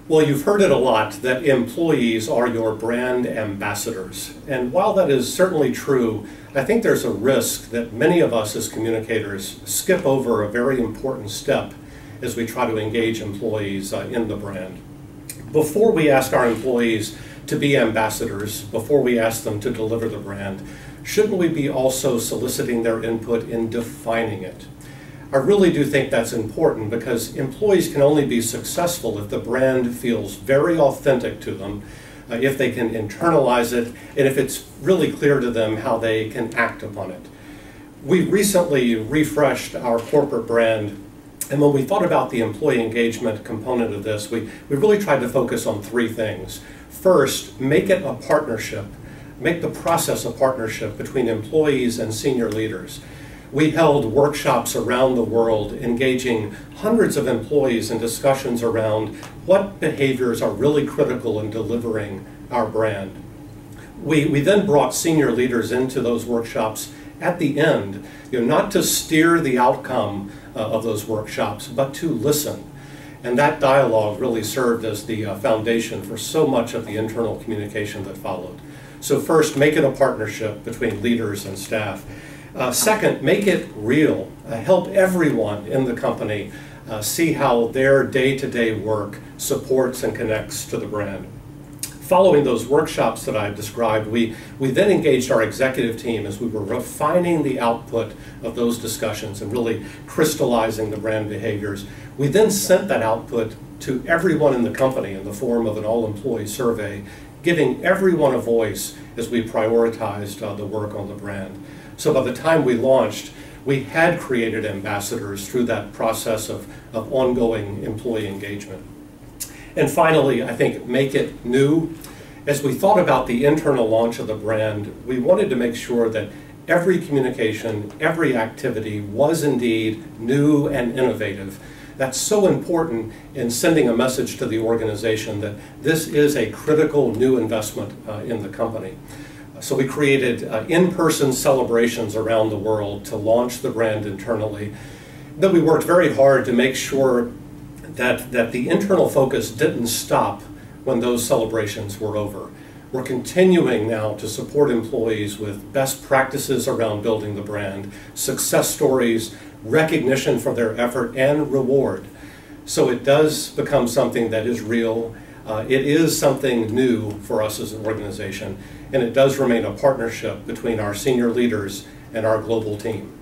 Well, you've heard it a lot that employees are your brand ambassadors. And while that is certainly true, I think there's a risk that many of us as communicators skip over a very important step as we try to engage employees in the brand. Before we ask our employees to be ambassadors, before we ask them to deliver the brand, shouldn't we be also soliciting their input in defining it? I really do think that's important because employees can only be successful if the brand feels very authentic to them, if they can internalize it, and if it's really clear to them how they can act upon it. We recently refreshed our corporate brand, and when we thought about the employee engagement component of this, we really tried to focus on three things. First, make it a partnership. Make the process a partnership between employees and senior leaders. We held workshops around the world, engaging hundreds of employees in discussions around what behaviors are really critical in delivering our brand. We then brought senior leaders into those workshops at the end, not to steer the outcome of those workshops, but to listen. And that dialogue really served as the foundation for so much of the internal communication that followed. So first, make it a partnership between leaders and staff. Second, make it real. Help everyone in the company see how their day-to-day work supports and connects to the brand. Following those workshops that I've described, we then engaged our executive team as we were refining the output of those discussions and really crystallizing the brand behaviors. We then sent that output to everyone in the company in the form of an all-employee survey, giving everyone a voice as we prioritized the work on the brand. So by the time we launched, we had created ambassadors through that process of ongoing employee engagement. And finally, I think make it new. As we thought about the internal launch of the brand, we wanted to make sure that every communication, every activity was indeed new and innovative. That's so important in sending a message to the organization that this is a critical new investment in the company. So we created in-person celebrations around the world to launch the brand internally. Then we worked very hard to make sure that the internal focus didn't stop when those celebrations were over. We're continuing now to support employees with best practices around building the brand, success stories, recognition for their effort, and reward. So it does become something that is real. It is something new for us as an organization, and it does remain a partnership between our senior leaders and our global team.